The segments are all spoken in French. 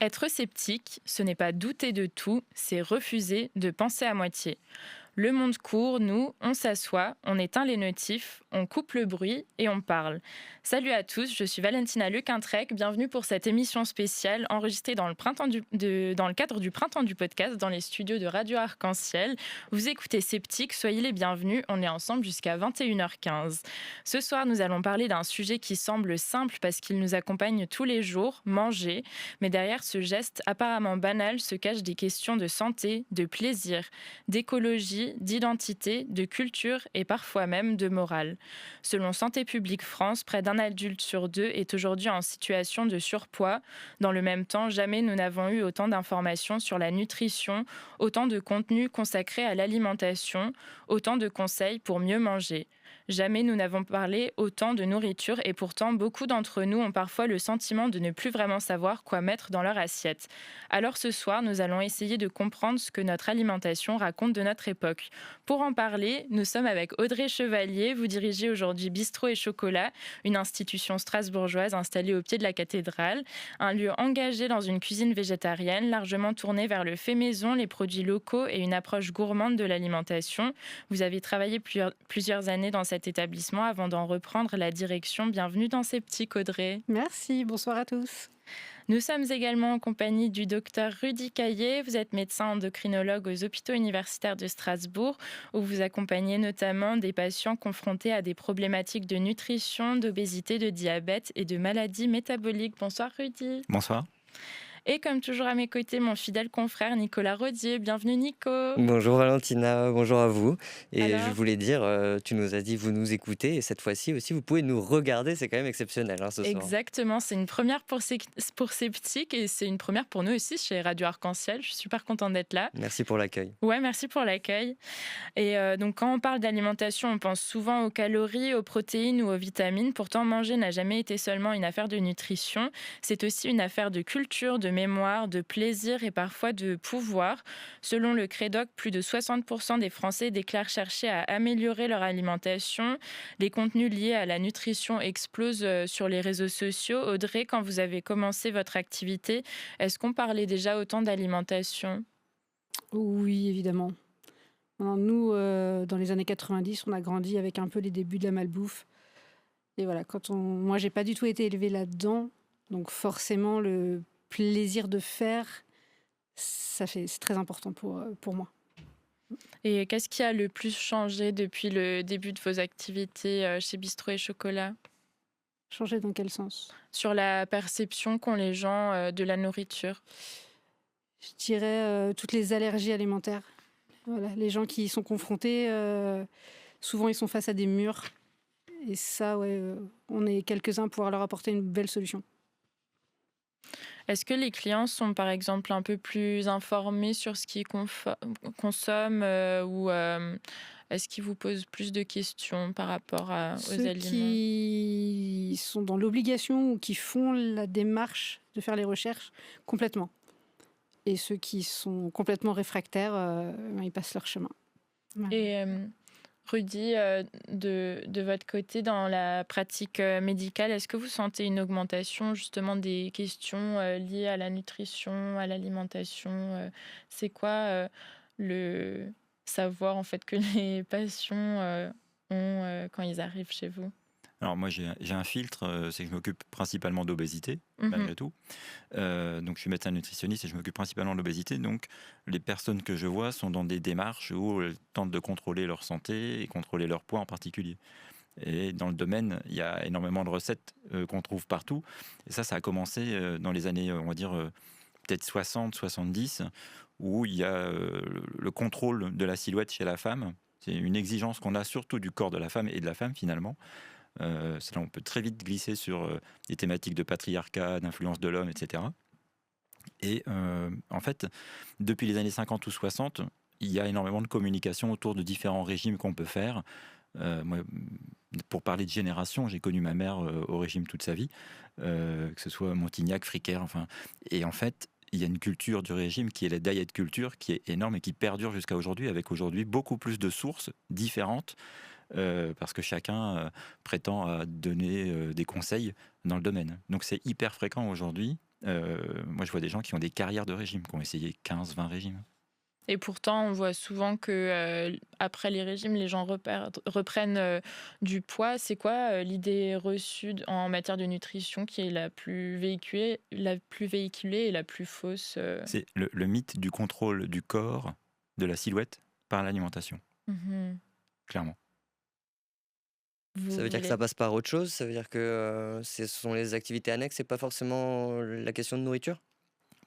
Être sceptique, ce n'est pas douter de tout, c'est refuser de penser à moitié. Le monde court, nous, on s'assoit, on éteint les notifs, on coupe le bruit et on parle. Salut à tous, je suis Valentina Lequintrec, bienvenue pour cette émission spéciale enregistrée dans le cadre du Printemps du podcast dans les studios de Radio Arc-en-Ciel. Vous écoutez Sceptique, soyez les bienvenus, on est ensemble jusqu'à 21h15. Ce soir, nous allons parler d'un sujet qui semble simple parce qu'il nous accompagne tous les jours, manger. Mais derrière ce geste apparemment banal se cachent des questions de santé, de plaisir, d'écologie, d'identité, de culture et parfois même de morale. Selon Santé publique France, près d'un adulte sur deux est aujourd'hui en situation de surpoids. Dans le même temps, jamais nous n'avons eu autant d'informations sur la nutrition, autant de contenu consacré à l'alimentation, autant de conseils pour mieux manger. Jamais nous n'avons parlé autant de nourriture et pourtant beaucoup d'entre nous ont parfois le sentiment de ne plus vraiment savoir quoi mettre dans leur assiette. Alors ce soir, nous allons essayer de comprendre ce que notre alimentation raconte de notre époque. Pour en parler, nous sommes avec Audrey Chevalier. Vous dirigez aujourd'hui Bistrot et Chocolat, une institution strasbourgeoise installée au pied de la cathédrale, un lieu engagé dans une cuisine végétarienne, largement tournée vers le fait maison, les produits locaux et une approche gourmande de l'alimentation. Vous avez travaillé plusieurs années dans cet établissement avant d'en reprendre la direction. Bienvenue dans Sceptique, Audrey. Merci, bonsoir à tous. Nous sommes également en compagnie du docteur Rudy Caillé. Vous êtes médecin endocrinologue aux hôpitaux universitaires de Strasbourg, où vous accompagnez notamment des patients confrontés à des problématiques de nutrition, d'obésité, de diabète et de maladies métaboliques. Bonsoir Rudy. Bonsoir. Et comme toujours à mes côtés, mon fidèle confrère Nicolas Rodier. Bienvenue Nico. Bonjour Valentina, bonjour à vous. Et Alors je voulais dire, tu nous as dit vous nous écoutez et cette fois-ci aussi vous pouvez nous regarder, c'est quand même exceptionnel ce soir. Exactement, c'est une première pour Sceptique et c'est une première pour nous aussi chez Radio Arc-en-Ciel. Je suis super contente d'être là. Merci pour l'accueil. Ouais, merci pour l'accueil. Et donc quand on parle d'alimentation, on pense souvent aux calories, aux protéines ou aux vitamines. Pourtant, manger n'a jamais été seulement une affaire de nutrition. C'est aussi une affaire de culture, de mémoire, de plaisir et parfois de pouvoir. Selon le Crédoc, plus de 60% des Français déclarent chercher à améliorer leur alimentation. Les contenus liés à la nutrition explosent sur les réseaux sociaux. Audrey, quand vous avez commencé votre activité, est-ce qu'on parlait déjà autant d'alimentation ? Oui, évidemment. Alors, nous, dans les années 90, on a grandi avec un peu les débuts de la malbouffe. Et voilà, moi, j'ai pas du tout été élevée là-dedans. Donc forcément, le plaisir de faire, c'est très important pour moi. Et qu'est-ce qui a le plus changé depuis le début de vos activités chez Bistrot et Chocolat ? Changer dans quel sens ? Sur la perception qu'ont les gens de la nourriture. Je dirais toutes les allergies alimentaires. Voilà, les gens qui y sont confrontés, souvent ils sont face à des murs. Et ça, on est quelques-uns pour pouvoir leur apporter une belle solution. Est-ce que les clients sont par exemple un peu plus informés sur ce qu'ils consomment ou est-ce qu'ils vous posent plus de questions par rapport aux Ceux aliments ? qui sont dans l'obligation ou qui font la démarche de faire les recherches, complètement. Et ceux qui sont complètement réfractaires, ils passent leur chemin. Voilà. Et Rudy, de votre côté, dans la pratique médicale, est-ce que vous sentez une augmentation justement des questions liées à la nutrition, à l'alimentation ? C'est quoi le savoir en fait que les patients ont quand ils arrivent chez vous ? Alors moi j'ai un filtre, c'est que je m'occupe principalement d'obésité, malgré tout. Donc je suis médecin nutritionniste et je m'occupe principalement de l'obésité. Donc les personnes que je vois sont dans des démarches où elles tentent de contrôler leur santé et contrôler leur poids en particulier. Et dans le domaine, il y a énormément de recettes qu'on trouve partout. Et ça a commencé dans les années, on va dire, peut-être 60, 70, où il y a le contrôle de la silhouette chez la femme. C'est une exigence qu'on a surtout du corps de la femme et de la femme finalement. C'est là on peut très vite glisser sur des thématiques de patriarcat, d'influence de l'homme, etc. Et en fait, depuis les années 50 ou 60, il y a énormément de communication autour de différents régimes qu'on peut faire. Moi, pour parler de génération, j'ai connu ma mère au régime toute sa vie, que ce soit Montignac, Fricaire, enfin. Et en fait, il y a une culture du régime qui est la diet culture, qui est énorme et qui perdure jusqu'à aujourd'hui, avec aujourd'hui beaucoup plus de sources différentes. Parce que chacun prétend à donner des conseils dans le domaine. Donc c'est hyper fréquent aujourd'hui Moi, je vois des gens qui ont des carrières de régime, qui ont essayé 15-20 régimes. Et pourtant, on voit souvent que après les régimes, les gens reprennent du poids. C'est quoi l'idée reçue en matière de nutrition qui est la plus véhiculée et la plus fausse C'est le mythe du contrôle du corps, de la silhouette, par l'alimentation, Mhm. clairement. Vous Ça veut dire que voulez- ça passe par autre chose? Ça veut dire que ce sont les activités annexes et pas forcément la question de nourriture?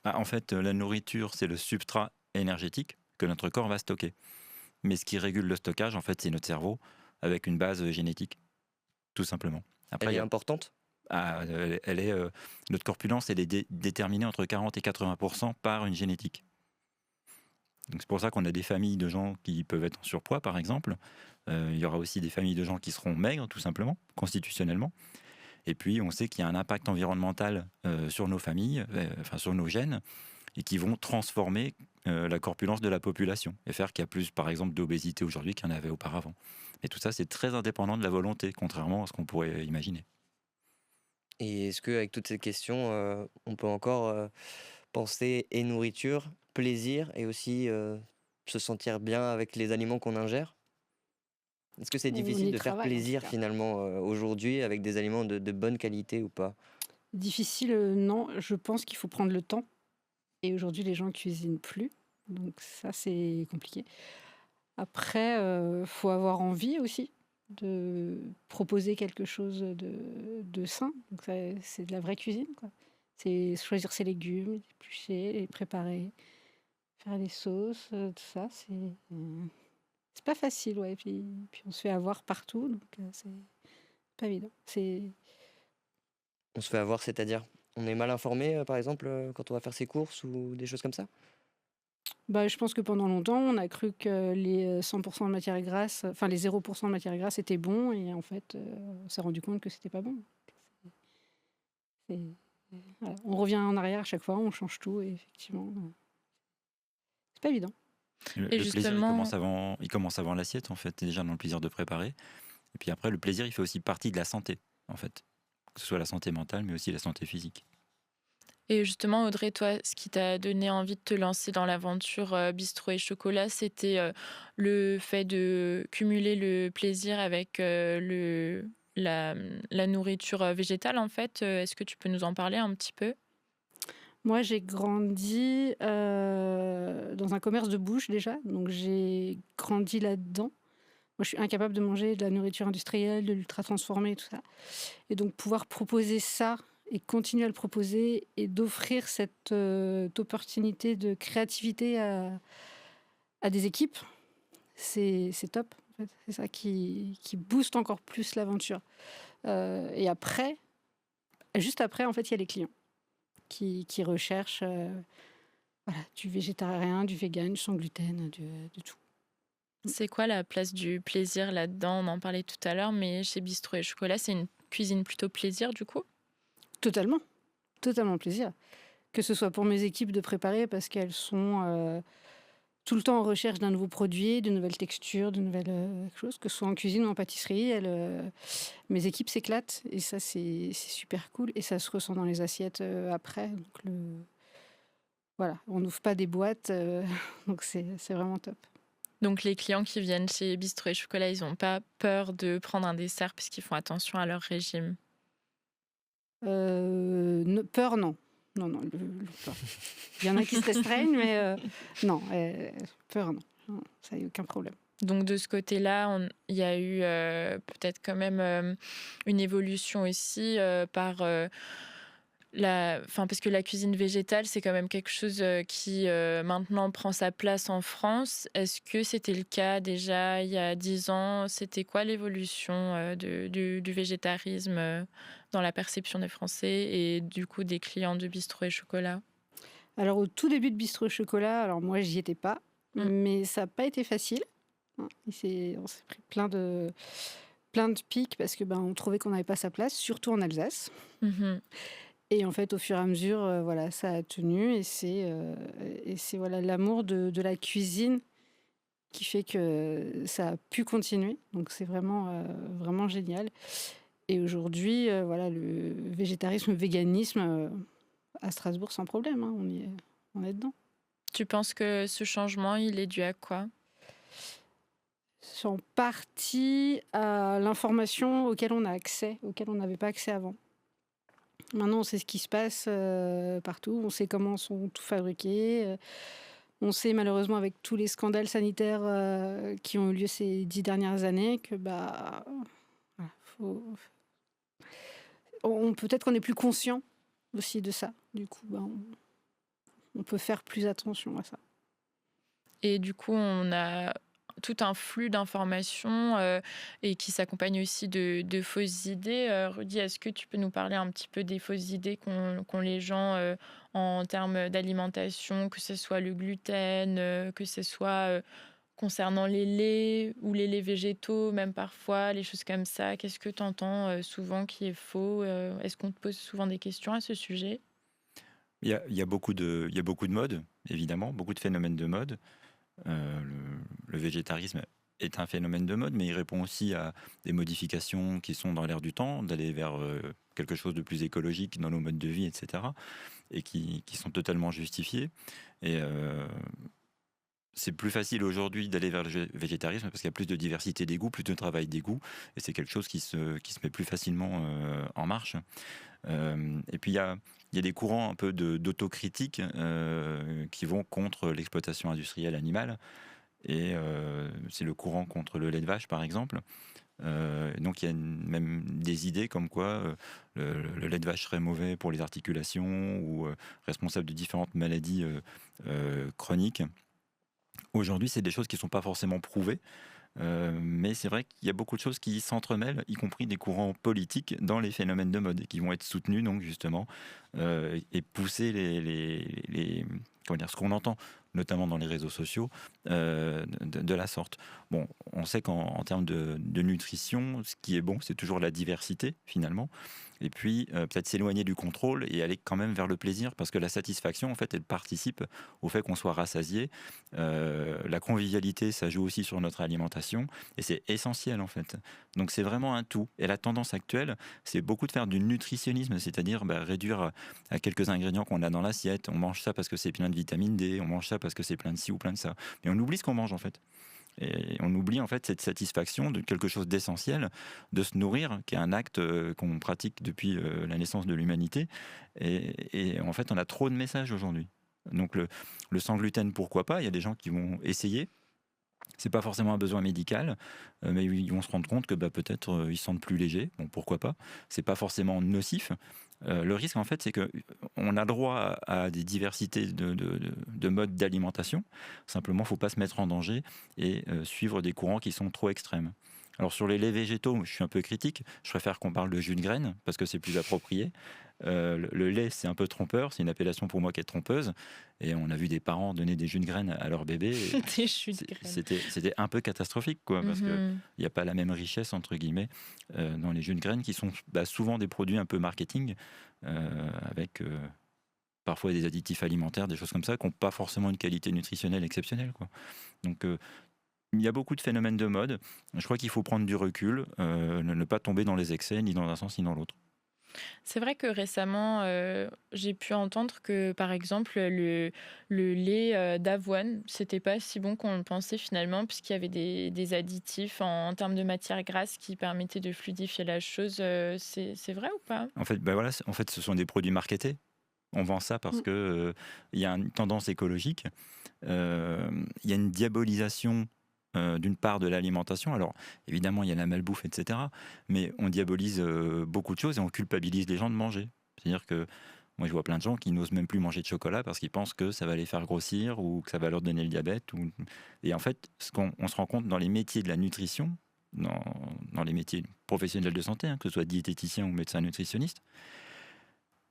En fait, la nourriture, c'est le substrat énergétique que notre corps va stocker. Mais ce qui régule le stockage, en fait, c'est notre cerveau, avec une base génétique, tout simplement. Après, Elle est importante? notre corpulence, elle est déterminée entre 40 et 80% par une génétique. Donc c'est pour ça qu'on a des familles de gens qui peuvent être en surpoids, par exemple. Il y aura aussi des familles de gens qui seront maigres, tout simplement, constitutionnellement. Et puis, on sait qu'il y a un impact environnemental sur nos familles, sur nos gènes, et qui vont transformer la corpulence de la population et faire qu'il y a plus, par exemple, d'obésité aujourd'hui qu'il y en avait auparavant. Et tout ça, c'est très indépendant de la volonté, contrairement à ce qu'on pourrait imaginer. Et est-ce qu'avec toutes ces questions, on peut encore penser et nourriture, plaisir et aussi se sentir bien avec les aliments qu'on ingère? Est-ce que c'est On difficile y de faire travaille en tout plaisir cas. finalement aujourd'hui avec des aliments de bonne qualité ou pas? Difficile, non. Je pense qu'il faut prendre le temps. Et aujourd'hui, les gens cuisinent plus. Donc ça, c'est compliqué. Après, faut avoir envie aussi de proposer quelque chose de sain. Donc c'est de la vraie cuisine, quoi. C'est choisir ses légumes, les éplucher, les préparer, faire les sauces, tout ça. C'est pas facile, ouais. Puis on se fait avoir partout, donc c'est pas évident. On se fait avoir, c'est-à-dire? On est mal informé, par exemple, quand on va faire ses courses ou des choses comme ça? Bah, je pense que pendant longtemps, on a cru que les 100% de matière grasse, enfin les 0% de matière grasse étaient bons, et en fait, on s'est rendu compte que c'était pas bon. C'est- voilà. On revient en arrière à chaque fois, on change tout, et effectivement, c'est pas évident. Le Et plaisir, justement, il commence avant l'assiette, en fait, déjà dans le plaisir de préparer. Et puis après, le plaisir, il fait aussi partie de la santé, en fait. Que ce soit la santé mentale, mais aussi la santé physique. Audrey, toi, ce qui t'a donné envie de te lancer dans l'aventure bistrot et chocolat, c'était le fait de cumuler le plaisir avec la nourriture végétale, en fait. Est-ce que tu peux nous en parler un petit peu? Moi, j'ai grandi dans un commerce de bouche déjà, donc j'ai grandi là-dedans. Moi, je suis incapable de manger de la nourriture industrielle, de l'ultra transformée, tout ça. Et donc, pouvoir proposer ça et continuer à le proposer et d'offrir cette opportunité de créativité à des équipes, c'est top. En fait. C'est ça qui booste encore plus l'aventure. Et après, juste après, en fait, il y a les clients qui recherchent voilà, du végétarien, du vegan, du sans gluten, de tout. C'est quoi la place du plaisir là-dedans? On en parlait tout à l'heure, mais chez Bistrot et Chocolat, c'est une cuisine plutôt plaisir du coup? Totalement, totalement plaisir. Que ce soit pour mes équipes de préparer parce qu'elles sont tout le temps en recherche d'un nouveau produit, de nouvelles textures, de nouvelles choses, que ce soit en cuisine ou en pâtisserie. Mes équipes s'éclatent et ça, c'est super cool. Et ça se ressent dans les assiettes après. Donc voilà, on n'ouvre pas des boîtes, donc c'est vraiment top. Donc les clients qui viennent chez Bistrot et Chocolat, ils n'ont pas peur de prendre un dessert puisqu'ils font attention à leur régime. Peur, non. Non, non, peur. Il y en a qui se restreignent, mais non, peur, non. Non, ça, il n'y a aucun problème. Donc de ce côté-là, il y a eu peut-être quand même une évolution aussi parce que la cuisine végétale, c'est quand même quelque chose qui maintenant prend sa place en France. Est-ce que c'était le cas déjà il y a 10 ans? C'était quoi l'évolution du végétarisme dans la perception des Français et du coup des clients de Bistrot et Chocolat? Alors, au tout début de Bistrot Chocolat, alors moi, j'y étais pas, Mm. mais ça n'a pas été facile. Hein. On s'est pris plein de pics parce que on trouvait qu'on n'avait pas sa place, surtout en Alsace. Mhm. Et en fait, au fur et à mesure, voilà, ça a tenu. Et c'est voilà, l'amour de la cuisine qui fait que ça a pu continuer. Donc, c'est vraiment, vraiment génial. Et aujourd'hui, voilà, le végétarisme, le véganisme, à Strasbourg sans problème, hein, on est dedans. Tu penses que ce changement, il est dû à quoi? C'est en partie à l'information auquel on a accès, auquel on n'avait pas accès avant. Maintenant, on sait ce qui se passe partout, on sait comment sont tout fabriqués. On sait malheureusement avec tous les scandales sanitaires qui ont eu lieu ces 10 dernières années que voilà, peut-être qu'on est plus conscient aussi de ça. Du coup, on peut faire plus attention à ça. Et du coup, on a tout un flux d'informations et qui s'accompagne aussi de fausses idées. Rudy, est-ce que tu peux nous parler un petit peu des fausses idées qu'ont les gens en termes d'alimentation, que ce soit le gluten, que ce soit concernant les laits ou les laits végétaux, même parfois, les choses comme ça? Qu'est-ce que tu entends souvent qui est faux? Est-ce qu'on te pose souvent des questions à ce sujet? Il y a beaucoup de modes, évidemment, beaucoup de phénomènes de mode. Le végétarisme est un phénomène de mode, mais il répond aussi à des modifications qui sont dans l'air du temps, d'aller vers quelque chose de plus écologique dans nos modes de vie, etc., et qui sont totalement justifiés. Et c'est plus facile aujourd'hui d'aller vers le végétarisme parce qu'il y a plus de diversité des goûts, plus de travail des goûts, et c'est quelque chose qui se met plus facilement en marche. Et puis il y a des courants un peu d'autocritique qui vont contre l'exploitation industrielle animale, et c'est le courant contre le lait de vache par exemple. Donc il y a même des idées comme quoi le lait de vache serait mauvais pour les articulations ou responsable de différentes maladies chroniques. Aujourd'hui, c'est des choses qui ne sont pas forcément prouvées, mais c'est vrai qu'il y a beaucoup de choses qui s'entremêlent, y compris des courants politiques dans les phénomènes de mode, et qui vont être soutenus, donc justement, et pousser comment dire, ce qu'on entend, notamment dans les réseaux sociaux, de la sorte. Bon, on sait qu'en termes de nutrition, ce qui est bon, c'est toujours la diversité, finalement. Et puis, peut-être s'éloigner du contrôle et aller quand même vers le plaisir, parce que la satisfaction, en fait, elle participe au fait qu'on soit rassasié. La convivialité, ça joue aussi sur notre alimentation, et c'est essentiel, en fait. Donc, c'est vraiment un tout. Et la tendance actuelle, c'est beaucoup de faire du nutritionnisme, c'est-à-dire réduire à quelques ingrédients qu'on a dans l'assiette. On mange ça parce que c'est plein de vitamine D, on mange ça parce que c'est plein de ci ou plein de ça. Mais on oublie ce qu'on mange, en fait. Et on oublie en fait cette satisfaction de quelque chose d'essentiel, de se nourrir, qui est un acte qu'on pratique depuis la naissance de l'humanité. Et en fait, on a trop de messages aujourd'hui. Donc le sans gluten, pourquoi pas? Il y a des gens qui vont essayer. C'est pas forcément un besoin médical, mais ils vont se rendre compte que peut-être ils se sentent plus légers. Bon, pourquoi pas? C'est pas forcément nocif. Le risque, en fait, c'est que on a droit à des diversités de modes d'alimentation. Simplement, faut pas se mettre en danger et suivre des courants qui sont trop extrêmes. Alors sur les laits végétaux, je suis un peu critique. Je préfère qu'on parle de jus de graines parce que c'est plus approprié. Le lait, c'est un peu trompeur. C'est une appellation pour moi qui est trompeuse. Et on a vu des parents donner des jus de graines à leurs bébés. Des jus de graines. C'était un peu catastrophique, quoi, parce qu'il n'y a pas la même richesse, entre guillemets, dans les jus de graines, qui sont souvent des produits un peu marketing, avec parfois des additifs alimentaires, des choses comme ça, qui n'ont pas forcément une qualité nutritionnelle exceptionnelle, quoi. Donc, il y a beaucoup de phénomènes de mode. Je crois qu'il faut prendre du recul, ne pas tomber dans les excès, ni dans un sens ni dans l'autre. C'est vrai que récemment, j'ai pu entendre que, par exemple, le lait d'avoine, c'était pas si bon qu'on le pensait finalement, puisqu'il y avait des additifs en termes de matière grasse qui permettaient de fluidifier la chose. C'est vrai ou pas? En fait, voilà, en fait, ce sont des produits marketés. On vend ça parce que il y a une tendance écologique. Il y a une diabolisation d'une part de l'alimentation. Alors évidemment il y a la malbouffe, etc., mais on diabolise beaucoup de choses et on culpabilise les gens de manger. C'est-à-dire que moi je vois plein de gens qui n'osent même plus manger de chocolat parce qu'ils pensent que ça va les faire grossir ou que ça va leur donner le diabète. Et en fait, on se rend compte dans les métiers de la nutrition, dans les métiers professionnels de santé, que ce soit diététicien ou médecin nutritionniste,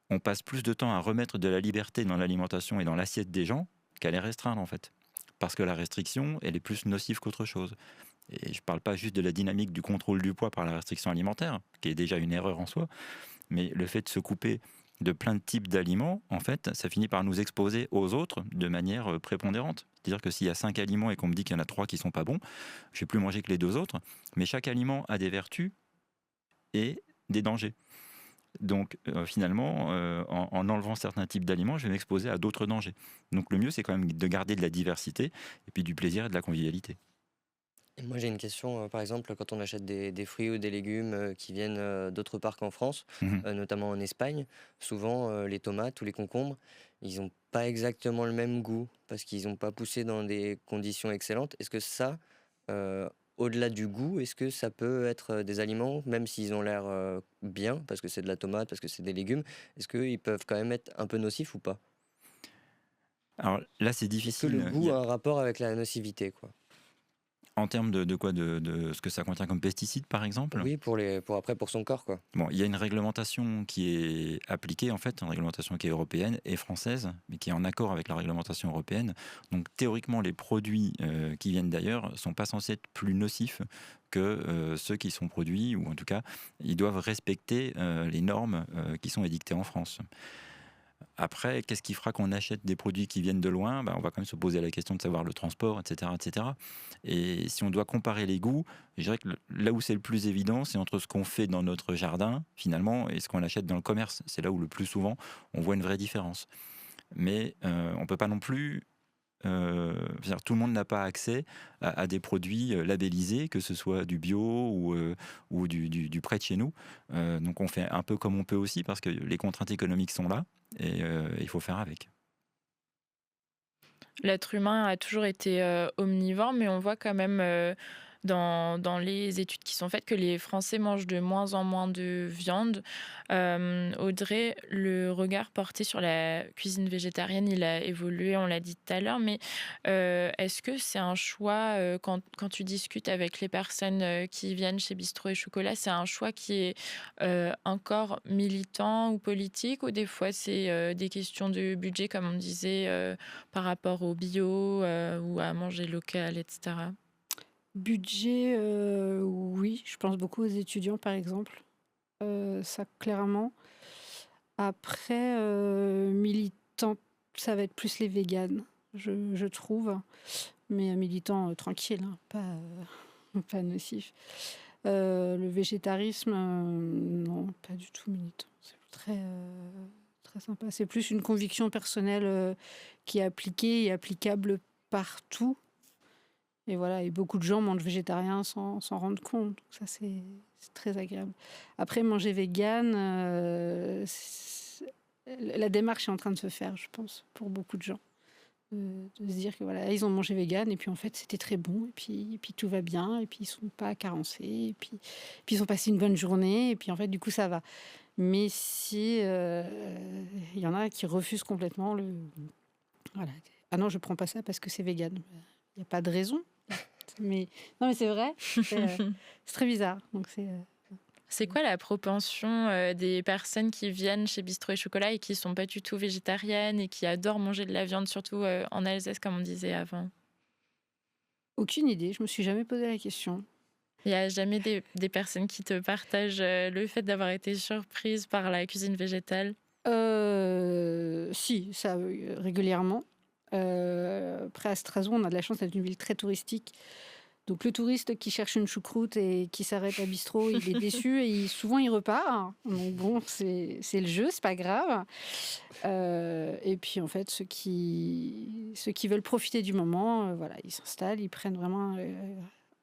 on passe plus de temps à remettre de la liberté dans l'alimentation et dans l'assiette des gens qu'à les restreindre, en fait. Parce que la restriction, elle est plus nocive qu'autre chose. Et je ne parle pas juste de la dynamique du contrôle du poids par la restriction alimentaire, qui est déjà une erreur en soi, mais le fait de se couper de plein de types d'aliments, en fait, ça finit par nous exposer aux autres de manière prépondérante. C'est-à-dire que s'il y a 5 aliments et qu'on me dit qu'il y en a 3 qui ne sont pas bons, je ne vais plus manger que les 2 autres, mais chaque aliment a des vertus et des dangers. Donc finalement, en enlevant certains types d'aliments, je vais m'exposer à d'autres dangers. Donc le mieux, c'est quand même de garder de la diversité et puis du plaisir et de la convivialité. Et moi, j'ai une question, par exemple, quand on achète des fruits ou des légumes qui viennent d'autre part qu'en France, Mhm. notamment en Espagne, souvent les tomates ou les concombres, ils n'ont pas exactement le même goût parce qu'ils n'ont pas poussé dans des conditions excellentes. Est-ce que ça, euh, au-delà du goût, est-ce que ça peut être des aliments, même s'ils ont l'air bien, parce que c'est de la tomate, parce que c'est des légumes, est-ce qu'ils peuvent quand même être un peu nocifs ou pas? Alors là, c'est Est-ce que le difficile. goût a un rapport avec la nocivité, quoi? En termes de quoi de ce que ça contient comme pesticides, par exemple. Oui, pour son corps, quoi. Bon, il y a une réglementation qui est appliquée, en fait, une réglementation qui est européenne et française, mais qui est en accord avec la réglementation européenne. Donc, théoriquement, les produits qui viennent d'ailleurs ne sont pas censés être plus nocifs que ceux qui sont produits, ou en tout cas, ils doivent respecter les normes qui sont édictées en France. Après, qu'est-ce qui fera qu'on achète des produits qui viennent de loin? On va quand même se poser la question de savoir le transport, etc., etc. Et si on doit comparer les goûts, je dirais que là où c'est le plus évident, c'est entre ce qu'on fait dans notre jardin, finalement, et ce qu'on achète dans le commerce. C'est là où le plus souvent, on voit une vraie différence. Mais on ne peut pas non plus... tout le monde n'a pas accès à des produits labellisés, que ce soit du bio ou du près de chez nous. Donc on fait un peu comme on peut aussi, parce que les contraintes économiques sont là, et il faut faire avec. L'être humain a toujours été omnivore, mais on voit quand même dans les études qui sont faites que les Français mangent de moins en moins de viande. Audrey, le regard porté sur la cuisine végétarienne, il a évolué, on l'a dit tout à l'heure, mais est-ce que c'est un choix, quand tu discutes avec les personnes qui viennent chez Bistrot et Chocolat, c'est un choix qui est encore militant ou politique, ou des fois c'est des questions de budget, comme on disait, par rapport au bio ou à manger local, etc. Budget, oui, je pense beaucoup aux étudiants, par exemple. Ça, clairement. Après, militant, ça va être plus les véganes, je trouve. Mais un militant tranquille, hein, pas nocif. Le végétarisme, non, pas du tout militant. C'est très sympa. C'est plus une conviction personnelle qui est appliquée et applicable partout. Et voilà, et beaucoup de gens mangent végétarien sans s'en rendre compte. Donc ça, c'est très agréable. Après, manger vegan, la démarche est en train de se faire, je pense, pour beaucoup de gens. De se dire que voilà, ils ont mangé vegan et puis en fait, c'était très bon. Et puis tout va bien. Et puis ils sont pas carencés. Et puis ils ont passé une bonne journée. Et puis en fait, du coup, ça va. Mais si il y en a qui refusent complètement le... Voilà. Ah non, je prends pas ça parce que c'est vegan. Il n'y a pas de raison. Mais non, mais c'est vrai. C'est très bizarre. Donc C'est quoi la propension des personnes qui viennent chez Bistrot et Chocolat et qui sont pas du tout végétariennes et qui adorent manger de la viande, surtout en Alsace, comme on disait avant? aucune idée. Je me suis jamais posé la question. Il n'y a jamais des personnes qui te partagent le fait d'avoir été surprise par la cuisine végétale? Si, ça régulièrement. Après, à Strasbourg, on a de la chance d'être une ville très touristique. Donc, le touriste qui cherche une choucroute et qui s'arrête à bistrot, il est déçu et souvent il repart. Donc, bon, c'est le jeu, c'est pas grave. Et puis, en fait, ceux qui veulent profiter du moment, voilà, ils s'installent, ils prennent vraiment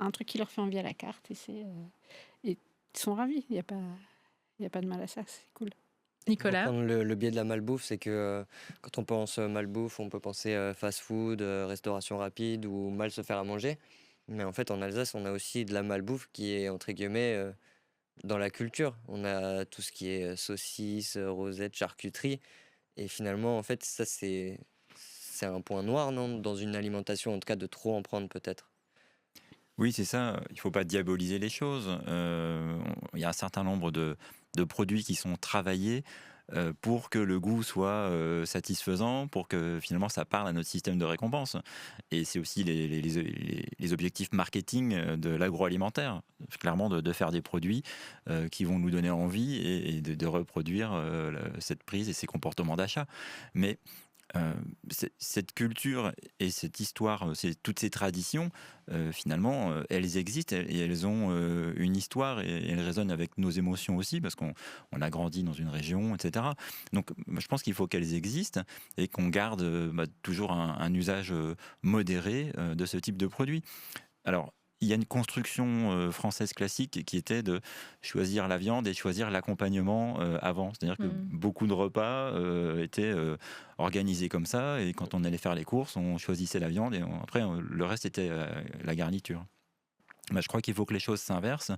un truc qui leur fait envie à la carte et ils sont ravis. Il y a pas de mal à ça, c'est cool. Pour Nicolas? prendre le biais de la malbouffe, c'est que quand on pense malbouffe, on peut penser fast-food, restauration rapide ou mal se faire à manger. Mais en fait, en Alsace, on a aussi de la malbouffe qui est, entre guillemets, dans la culture. On a tout ce qui est saucisses, rosette, charcuterie. Et finalement, en fait, ça, c'est un point noir, non? Dans une alimentation, en tout cas, de trop en prendre peut-être. Oui, c'est ça. Il ne faut pas diaboliser les choses. Il y a un certain nombre de produits qui sont travaillés pour que le goût soit satisfaisant, pour que finalement ça parle à notre système de récompense. Et c'est aussi les objectifs marketing de l'agroalimentaire. Clairement, de faire des produits qui vont nous donner envie et de reproduire cette prise et ces comportements d'achat. Mais cette culture et cette histoire, toutes ces traditions, finalement, elles existent et elles ont une histoire et elles résonnent avec nos émotions aussi parce qu'on a grandi dans une région, etc. Donc, je pense qu'il faut qu'elles existent et qu'on garde toujours un usage modéré de ce type de produit. Alors, il y a une construction française classique qui était de choisir la viande et choisir l'accompagnement avant. C'est-à-dire que beaucoup de repas étaient organisés comme ça, et quand on allait faire les courses, on choisissait la viande et après, le reste était la garniture. Je crois qu'il faut que les choses s'inversent.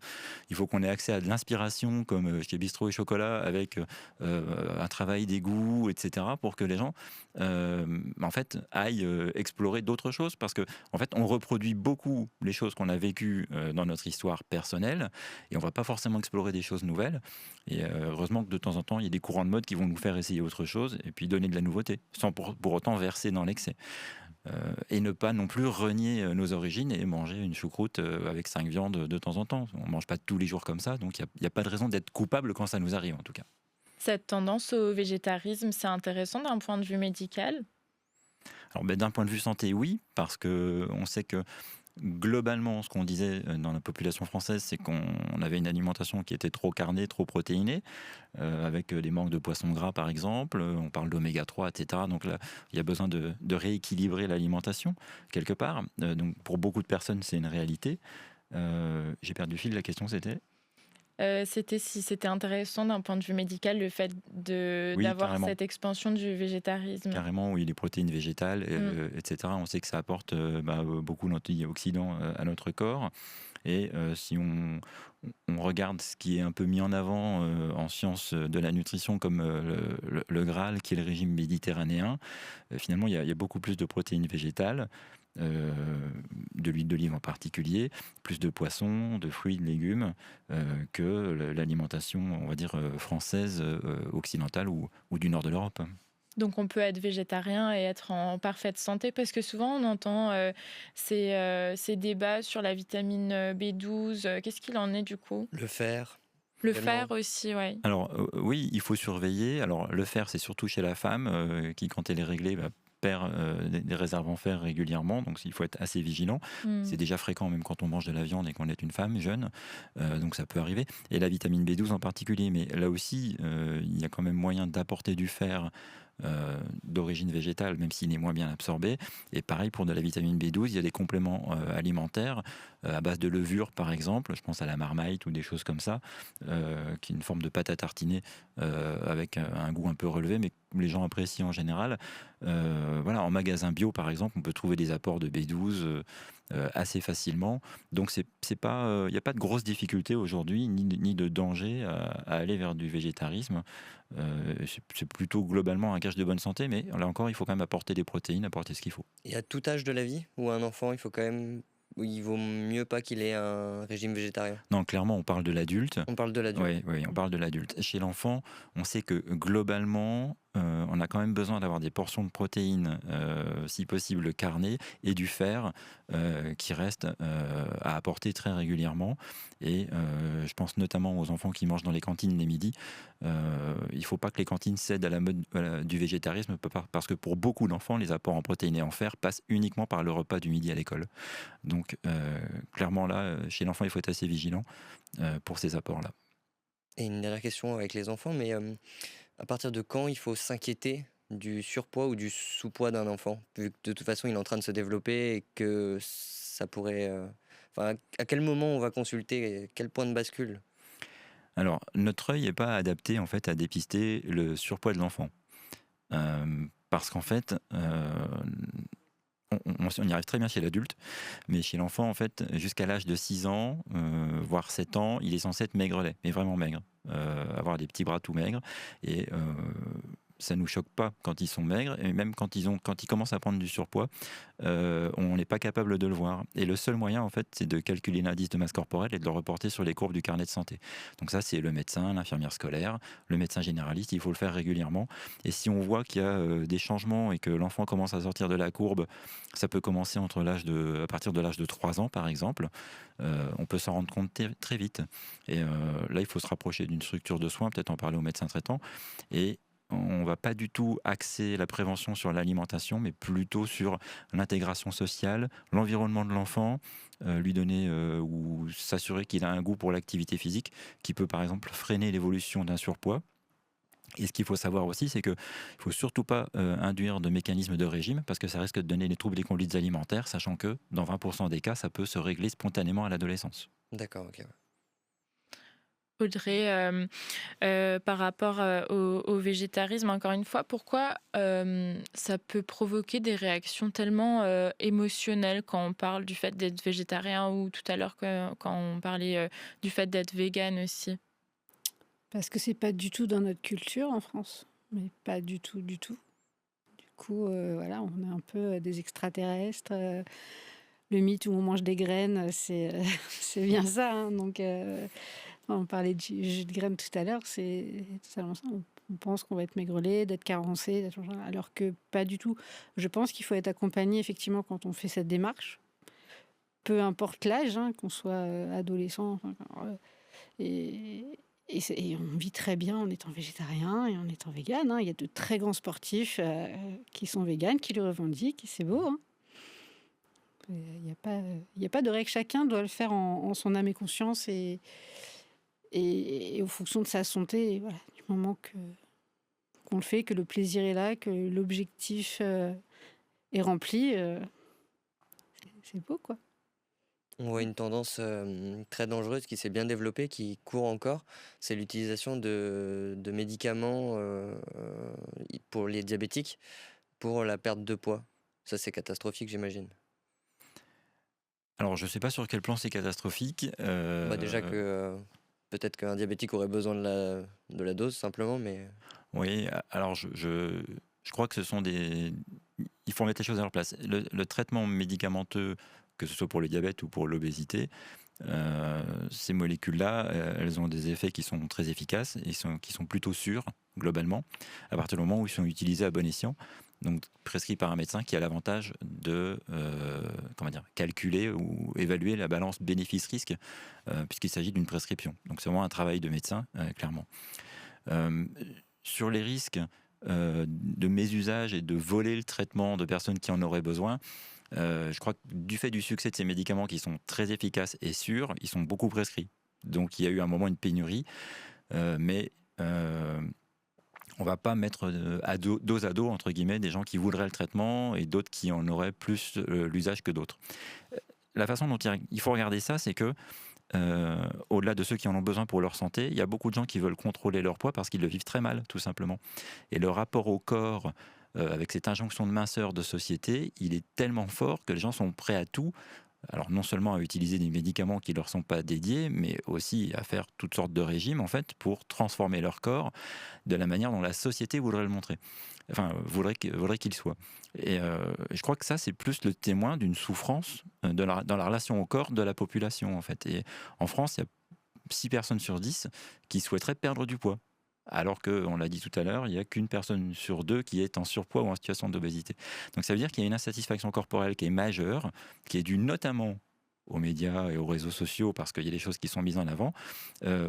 Il faut qu'on ait accès à de l'inspiration, comme chez Bistrot et Chocolat, avec un travail des goûts, etc., pour que les gens, en fait, aillent explorer d'autres choses, parce que, en fait, on reproduit beaucoup les choses qu'on a vécues dans notre histoire personnelle, et on va pas forcément explorer des choses nouvelles. Et heureusement que de temps en temps, il y a des courants de mode qui vont nous faire essayer autre chose, et puis donner de la nouveauté, sans pour autant verser dans l'excès. Et ne pas non plus renier nos origines et manger une choucroute avec 5 viandes de temps en temps. On ne mange pas tous les jours comme ça, donc il n'y a pas de raison d'être coupable quand ça nous arrive, en tout cas. Cette tendance au végétarisme, c'est intéressant d'un point de vue médical? Alors, d'un point de vue santé, oui, parce qu'on sait que globalement, ce qu'on disait dans la population française, c'est qu'on avait une alimentation qui était trop carnée, trop protéinée, avec des manques de poissons gras par exemple. On parle d'oméga 3, etc. Donc là, il y a besoin de rééquilibrer l'alimentation quelque part. Donc pour beaucoup de personnes, c'est une réalité. J'ai perdu le fil, la question c'était... C'était si c'était intéressant d'un point de vue médical, le fait Oui, d'avoir carrément. cette expansion du végétarisme. Carrément, oui, les protéines végétales, etc. On sait que ça apporte beaucoup d'antioxydants à notre corps. Et si on regarde ce qui est un peu mis en avant en sciences de la nutrition, comme le Graal, qui est le régime méditerranéen, finalement, il y a beaucoup plus de protéines végétales, de l'huile d'olive en particulier, plus de poissons, de fruits, de légumes, que l'alimentation, on va dire, française, occidentale ou du nord de l'Europe. Donc on peut être végétarien et être en parfaite santé, parce que souvent on entend ces débats sur la vitamine B12. Qu'est-ce qu'il en est du coup? Le fer, Le également. fer aussi, oui. Alors oui, il faut surveiller. Alors le fer, c'est surtout chez la femme qui, quand elle est réglée, perd des réserves en fer régulièrement, donc il faut être assez vigilant. C'est déjà fréquent même quand on mange de la viande et qu'on est une femme jeune, donc ça peut arriver. Et la vitamine B12 en particulier, mais là aussi, il y a quand même moyen d'apporter du fer d'origine végétale, même s'il est moins bien absorbé. Et pareil pour de la vitamine B12, il y a des compléments alimentaires à base de levure, par exemple. Je pense à la Marmite ou des choses comme ça, qui est une forme de pâte à tartiner avec un goût un peu relevé, mais que les gens apprécient en général. Voilà, en magasin bio, par exemple, on peut trouver des apports de B12 assez facilement. Donc, il n'y a pas de grosses difficultés aujourd'hui, ni de danger à aller vers du végétarisme. C'est plutôt globalement un gage de bonne santé, mais là encore, il faut quand même apporter des protéines, apporter ce qu'il faut. Et à tout âge de la vie, ou un enfant, il vaut mieux pas qu'il ait un régime végétarien? Non, clairement, on parle de l'adulte. On parle de l'adulte. Oui, on parle de l'adulte. Chez l'enfant, on sait que globalement, on a quand même besoin d'avoir des portions de protéines, si possible carnées, et du fer qui reste à apporter très régulièrement. Et je pense notamment aux enfants qui mangent dans les cantines les midis. Il ne faut pas que les cantines cèdent à la mode du végétarisme, parce que pour beaucoup d'enfants, les apports en protéines et en fer passent uniquement par le repas du midi à l'école. Donc clairement là, chez l'enfant, il faut être assez vigilant pour ces apports-là. Et une dernière question avec les enfants, mais à partir de quand il faut s'inquiéter du surpoids ou du sous-poids d'un enfant, vu que de toute façon il est en train de se développer et que ça pourrait... Enfin, à quel moment on va consulter, quel point de bascule? Alors, notre œil n'est pas adapté en fait à dépister le surpoids de l'enfant. Parce qu'en fait, on y arrive très bien chez l'adulte, mais chez l'enfant, en fait, jusqu'à l'âge de 6 ans, voire 7 ans, il est censé être maigrelet, mais vraiment maigre. Avoir des petits bras tout maigres. Et ça nous choque pas quand ils sont maigres, et même quand ils commencent à prendre du surpoids, on n'est pas capable de le voir. Et le seul moyen, en fait, c'est de calculer l'indice de masse corporelle et de le reporter sur les courbes du carnet de santé. Donc ça, c'est le médecin, l'infirmière scolaire, le médecin généraliste. Il faut le faire régulièrement. Et si on voit qu'il y a des changements et que l'enfant commence à sortir de la courbe, ça peut commencer à partir de l'âge de 3 ans, par exemple. On peut s'en rendre compte très vite. Et là, il faut se rapprocher d'une structure de soins, peut-être en parler au médecin traitant. Et on va pas du tout axer la prévention sur l'alimentation, mais plutôt sur l'intégration sociale, l'environnement de l'enfant, lui donner ou s'assurer qu'il a un goût pour l'activité physique, qui peut par exemple freiner l'évolution d'un surpoids. Et ce qu'il faut savoir aussi, c'est qu'il ne faut surtout pas induire de mécanismes de régime, parce que ça risque de donner des troubles des conduites alimentaires, sachant que dans 20% des cas, ça peut se régler spontanément à l'adolescence. D'accord, ok. Audrey, par rapport au végétarisme, encore une fois, pourquoi ça peut provoquer des réactions tellement émotionnelles quand on parle du fait d'être végétarien ou tout à l'heure quand on parlait du fait d'être vegan aussi? Parce que c'est pas du tout dans notre culture en France, mais pas du tout, du tout. Du coup, voilà, on est un peu des extraterrestres. Le mythe où on mange des graines, c'est c'est bien ça, hein. Donc, on parlait de jus de graines tout à l'heure, c'est totalement ça. On pense qu'on va être maigrelet, d'être carencé, alors que pas du tout. Je pense qu'il faut être accompagné effectivement quand on fait cette démarche, peu importe l'âge, hein, qu'on soit adolescent, enfin, et, et on vit très bien en étant végétarien et en étant vegan, hein. Il y a de très grands sportifs qui sont véganes, qui le revendiquent, et c'est beau, hein. Il n'y a pas de règle, chacun doit le faire en son âme et conscience et en fonction de sa santé. Et voilà, du moment qu'on le fait, que le plaisir est là, que l'objectif est rempli, c'est beau, quoi. On voit une tendance très dangereuse qui s'est bien développée, qui court encore, c'est l'utilisation de médicaments pour les diabétiques, pour la perte de poids. Ça, c'est catastrophique, j'imagine. Alors, je ne sais pas sur quel plan c'est catastrophique. Bah, déjà que peut-être qu'un diabétique aurait besoin de la dose, simplement, mais Oui, alors je crois que ce sont des... Il faut mettre les choses à leur place. Le traitement médicamenteux, que ce soit pour le diabète ou pour l'obésité, ces molécules-là, elles ont des effets qui sont très efficaces et qui sont plutôt sûrs, globalement, à partir du moment où ils sont utilisés à bon escient, donc prescrits par un médecin qui a l'avantage de calculer ou évaluer la balance bénéfice-risque, puisqu'il s'agit d'une prescription. Donc c'est vraiment un travail de médecin, clairement. Euh, sur les risques de mésusage et de voler le traitement de personnes qui en auraient besoin, je crois que du fait du succès de ces médicaments qui sont très efficaces et sûrs, ils sont beaucoup prescrits. Donc il y a eu un moment une pénurie, mais on ne va pas mettre dos à dos, entre guillemets, des gens qui voudraient le traitement et d'autres qui en auraient plus l'usage que d'autres. La façon dont il faut regarder ça, c'est que au-delà de ceux qui en ont besoin pour leur santé, il y a beaucoup de gens qui veulent contrôler leur poids parce qu'ils le vivent très mal, tout simplement. Et le rapport au corps, avec cette injonction de minceur de société, il est tellement fort que les gens sont prêts à tout. Alors non seulement à utiliser des médicaments qui ne leur sont pas dédiés, mais aussi à faire toutes sortes de régimes, en fait, pour transformer leur corps de la manière dont la société voudrait le montrer. Enfin, voudrait qu'il soit. Et je crois que ça, c'est plus le témoin d'une souffrance dans la relation au corps de la population, en fait. Et en France, il y a 6 personnes sur 10 qui souhaiteraient perdre du poids. Alors qu'on l'a dit tout à l'heure, il n'y a qu'une personne sur 2 qui est en surpoids ou en situation d'obésité. Donc ça veut dire qu'il y a une insatisfaction corporelle qui est majeure, qui est due notamment aux médias et aux réseaux sociaux, parce qu'il y a des choses qui sont mises en avant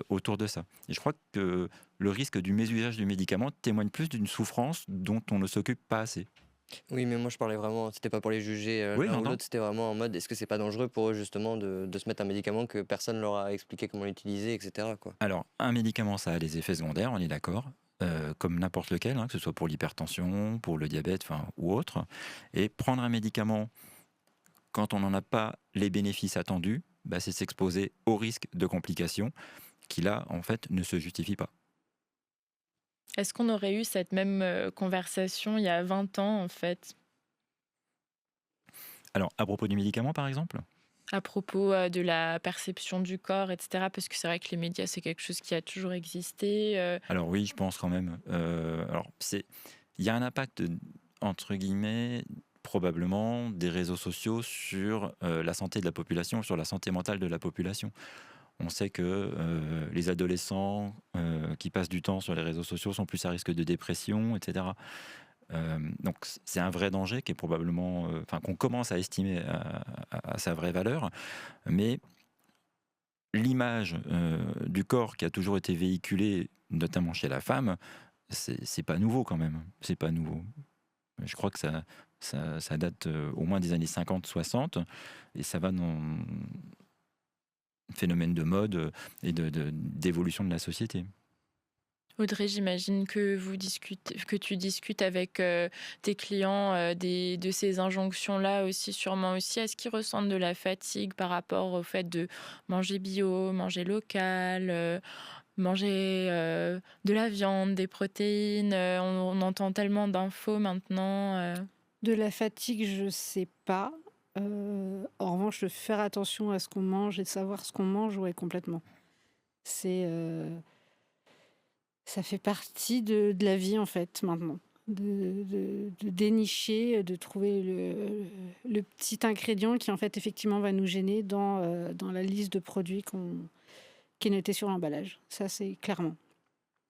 autour de ça. Et je crois que le risque du mésusage du médicament témoigne plus d'une souffrance dont on ne s'occupe pas assez. oui, mais moi je parlais vraiment, c'était pas pour les juger Oui, l'un ou j'entends. l'autre, c'était vraiment en mode est-ce que c'est pas dangereux pour eux justement de se mettre un médicament que personne leur a expliqué comment l'utiliser, etc., quoi. Alors, un médicament, ça a des effets secondaires, on est d'accord, comme n'importe lequel, hein, que ce soit pour l'hypertension, pour le diabète, ou autre. Et prendre un médicament quand on n'en a pas les bénéfices attendus, bah, c'est s'exposer au risque de complications qui, là, en fait, ne se justifient pas. Est-ce qu'on aurait eu cette même conversation il y a 20 ans, en fait, Alors, à propos du médicament, par exemple, à propos de la perception du corps, etc. Parce que c'est vrai que les médias, c'est quelque chose qui a toujours existé. alors oui, je pense quand même. Il y a un impact, entre guillemets, probablement, des réseaux sociaux sur la santé de la population, sur la santé mentale de la population. On sait que les adolescents qui passent du temps sur les réseaux sociaux sont plus à risque de dépression, etc. Donc c'est un vrai danger qui est probablement, qu'on commence à estimer à sa vraie valeur, mais l'image du corps qui a toujours été véhiculée, notamment chez la femme, c'est pas nouveau quand même. C'est pas nouveau. Je crois que ça date au moins des années 50-60 et ça va dans le phénomène de mode et d'évolution de la société. Audrey, j'imagine que tu discutes avec tes clients de ces injonctions-là aussi, sûrement aussi. Est-ce qu'ils ressentent de la fatigue par rapport au fait de manger bio, manger local, manger de la viande, des protéines? On entend tellement d'infos maintenant. De la fatigue, je sais pas. En revanche, de faire attention à ce qu'on mange et de savoir ce qu'on mange, ouais, complètement. C'est, ça fait partie de la vie, en fait, maintenant. De dénicher, de trouver le petit ingrédient qui, en fait, effectivement, va nous gêner dans la liste de produits qui est notée sur l'emballage. Ça, c'est clairement.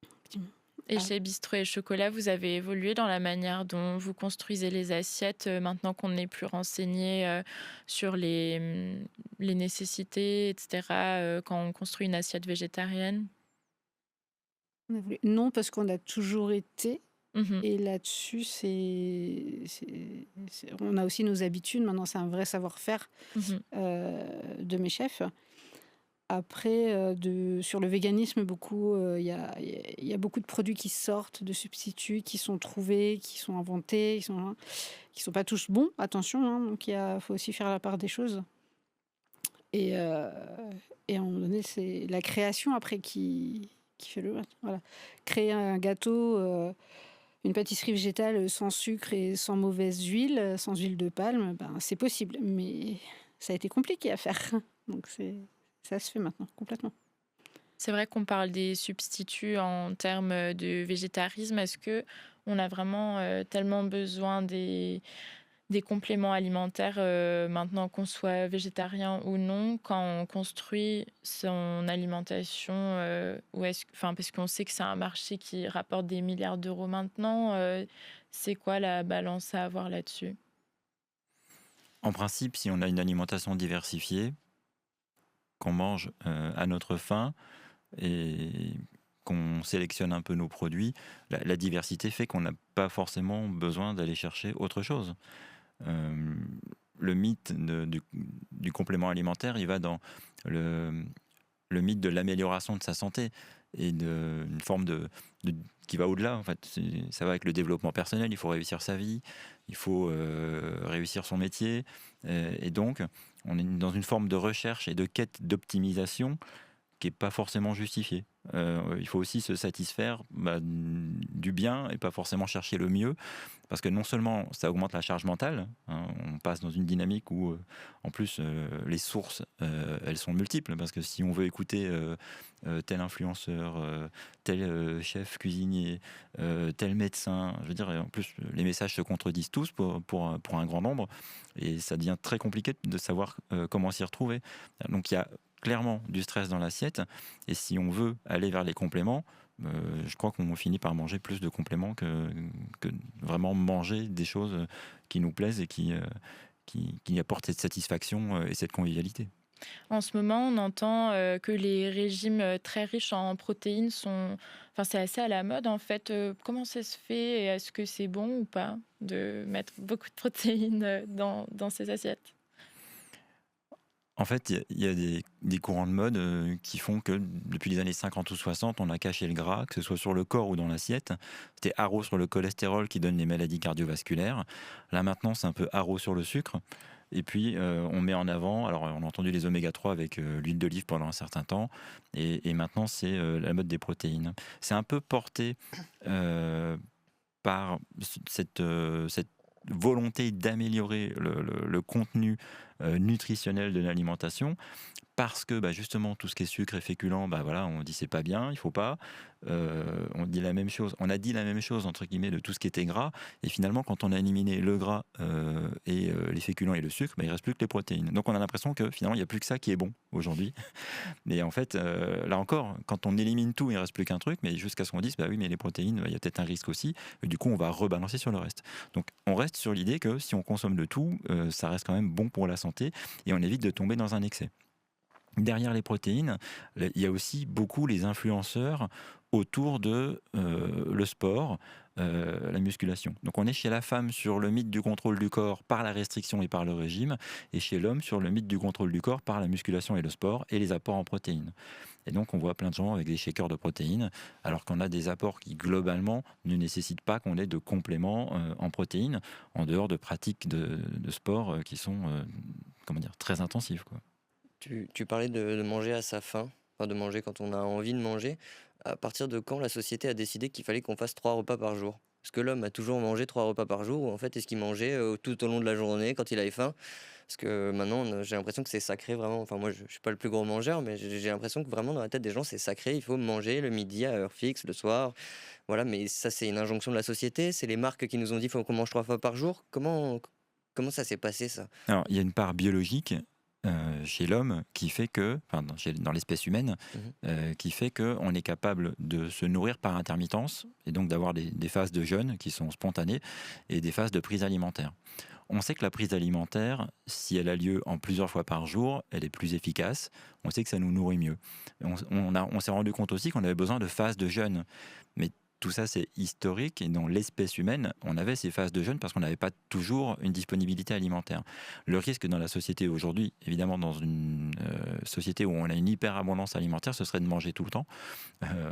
Effectivement. Et chez Bistrot et Chocolat, vous avez évolué dans la manière dont vous construisez les assiettes, maintenant qu'on n'est plus renseigné sur les nécessités, etc., quand on construit une assiette végétarienne? Non, parce qu'on a toujours été. Mhm. Et là-dessus, on a aussi nos habitudes. Maintenant, c'est un vrai savoir-faire Mhm. de mes chefs. Après, sur le véganisme, beaucoup, il y a beaucoup de produits qui sortent, de substituts qui sont trouvés, qui sont inventés, qui sont pas tous bons, attention, hein, donc faut aussi faire la part des choses. Et à un moment donné, c'est la création après qui fait le reste. Voilà. Créer un gâteau, une pâtisserie végétale sans sucre et sans mauvaise huile, sans huile de palme, ben, c'est possible. Mais ça a été compliqué à faire. Donc ça se fait maintenant, complètement. C'est vrai qu'on parle des substituts en termes de végétarisme. Est-ce que on a vraiment tellement besoin des compléments alimentaires maintenant qu'on soit végétarien ou non quand on construit son alimentation parce qu'on sait que c'est un marché qui rapporte des milliards d'euros maintenant. C'est quoi la balance à avoir là-dessus? En principe, si on a une alimentation diversifiée, qu'on mange à notre faim et qu'on sélectionne un peu nos produits, la diversité fait qu'on n'a pas forcément besoin d'aller chercher autre chose. Le mythe du complément alimentaire, il va dans le mythe de l'amélioration de sa santé et une forme qui va au-delà. En fait, ça va avec le développement personnel. Il faut réussir sa vie, il faut réussir son métier, et donc on est dans une forme de recherche et de quête d'optimisation qui n'est pas forcément justifiée. Il faut aussi se satisfaire du bien et pas forcément chercher le mieux, parce que non seulement ça augmente la charge mentale, hein, on passe dans une dynamique où en plus les sources elles sont multiples, parce que si on veut écouter tel influenceur, tel chef cuisinier, tel médecin, je veux dire, et en plus les messages se contredisent tous pour un grand nombre, et ça devient très compliqué de savoir comment s'y retrouver. Donc il y a clairement du stress dans l'assiette, et si on veut aller vers les compléments, je crois qu'on finit par manger plus de compléments que vraiment manger des choses qui nous plaisent et qui apportent cette satisfaction et cette convivialité. En ce moment, on entend que les régimes très riches en protéines c'est assez à la mode en fait. Comment ça se fait et est-ce que c'est bon ou pas de mettre beaucoup de protéines dans ces assiettes? En fait, il y a des courants de mode qui font que depuis les années 50 ou 60, on a caché le gras, que ce soit sur le corps ou dans l'assiette. C'était haro sur le cholestérol qui donne les maladies cardiovasculaires. Là maintenant, c'est un peu haro sur le sucre. Et puis, on met en avant, alors on a entendu les oméga 3 avec l'huile d'olive pendant un certain temps, et maintenant c'est la mode des protéines. C'est un peu porté par cette volonté d'améliorer le contenu nutritionnel de l'alimentation, parce que justement tout ce qui est sucre et féculent, voilà, on dit c'est pas bien, il faut pas. On dit la même chose, on a dit la même chose entre guillemets de tout ce qui était gras, et finalement quand on a éliminé le gras et les féculents et le sucre, il reste plus que les protéines. Donc on a l'impression que finalement il n'y a plus que ça qui est bon aujourd'hui. Mais en fait, là encore, quand on élimine tout, il ne reste plus qu'un truc, mais jusqu'à ce qu'on dise, oui, mais les protéines, il y a peut-être un risque aussi, et du coup on va rebalancer sur le reste. Donc on reste sur l'idée que si on consomme de tout, ça reste quand même bon pour la santé, et on évite de tomber dans un excès. derrière les protéines, il y a aussi beaucoup les influenceurs autour de le sport, la musculation. Donc on est chez la femme sur le mythe du contrôle du corps par la restriction et par le régime, et chez l'homme sur le mythe du contrôle du corps par la musculation et le sport et les apports en protéines. Et donc on voit plein de gens avec des shakers de protéines, alors qu'on a des apports qui globalement ne nécessitent pas qu'on ait de compléments en protéines, en dehors de pratiques de sport qui sont comment dire, très intensives, quoi. Tu parlais de manger à sa faim, enfin de manger quand on a envie de manger. À partir de quand la société a décidé qu'il fallait qu'on fasse 3 repas par jour? Est-ce que l'homme a toujours mangé 3 repas par jour ou en fait est-ce qu'il mangeait tout au long de la journée quand il avait faim? Parce que maintenant j'ai l'impression que c'est sacré vraiment. Enfin moi je suis pas le plus gros mangeur mais j'ai l'impression que vraiment dans la tête des gens c'est sacré. Il faut manger le midi à heure fixe, le soir. Voilà, mais ça c'est une injonction de la société. C'est les marques qui nous ont dit faut qu'on mange 3 fois par jour. Comment ça s'est passé ça? Alors, il y a une part biologique chez l'homme qui fait que, enfin, dans l'espèce humaine, Mhm. qui fait qu'on est capable de se nourrir par intermittence et donc d'avoir des phases de jeûne qui sont spontanées et des phases de prise alimentaire. On sait que la prise alimentaire, si elle a lieu en plusieurs fois par jour, elle est plus efficace. On sait que ça nous nourrit mieux. On s'est rendu compte aussi qu'on avait besoin de phases de jeûne. Mais tout ça, c'est historique. Et dans l'espèce humaine, on avait ces phases de jeûne parce qu'on n'avait pas toujours une disponibilité alimentaire. Le risque dans la société aujourd'hui, évidemment dans une société où on a une hyperabondance alimentaire, ce serait de manger tout le temps,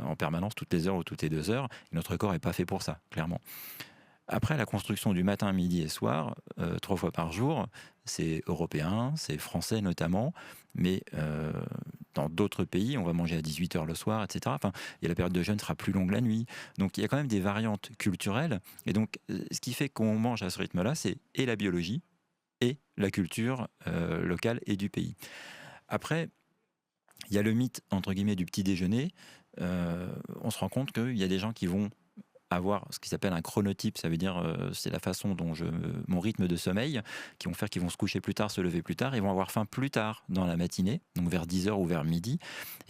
en permanence, toutes les heures ou toutes les 2 heures. Et notre corps n'est pas fait pour ça, clairement. Après, la construction du matin, midi et soir, 3 fois par jour, c'est européen, c'est français notamment, mais dans d'autres pays, on va manger à 18h le soir, etc. Enfin, et la période de jeûne sera plus longue la nuit. Donc, il y a quand même des variantes culturelles. Et donc, ce qui fait qu'on mange à ce rythme-là, c'est et la biologie et la culture locale et du pays. Après, il y a le mythe, entre guillemets, du petit déjeuner. On se rend compte qu'il y a des gens qui vont avoir ce qui s'appelle un chronotype, ça veut dire c'est la façon dont mon rythme de sommeil, qui vont faire qu'ils vont se coucher plus tard, se lever plus tard, ils vont avoir faim plus tard dans la matinée, donc vers 10h ou vers midi,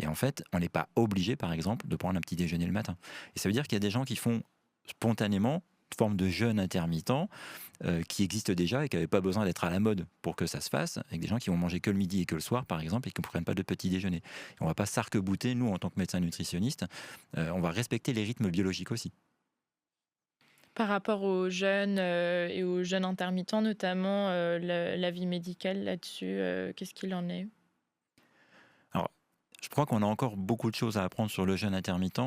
et en fait on n'est pas obligé par exemple de prendre un petit déjeuner le matin. Et ça veut dire qu'il y a des gens qui font spontanément une forme de jeûne intermittent qui existe déjà et qui n'avait pas besoin d'être à la mode pour que ça se fasse, avec des gens qui vont manger que le midi et que le soir par exemple et qui ne prennent pas de petit déjeuner. Et on ne va pas s'arc-bouter, nous en tant que médecins nutritionnistes, on va respecter les rythmes biologiques aussi. Par rapport aux jeunes et aux jeunes intermittents, notamment l'avis médical là-dessus, qu'est-ce qu'il en est? Alors, je crois qu'on a encore beaucoup de choses à apprendre sur le jeûne intermittent.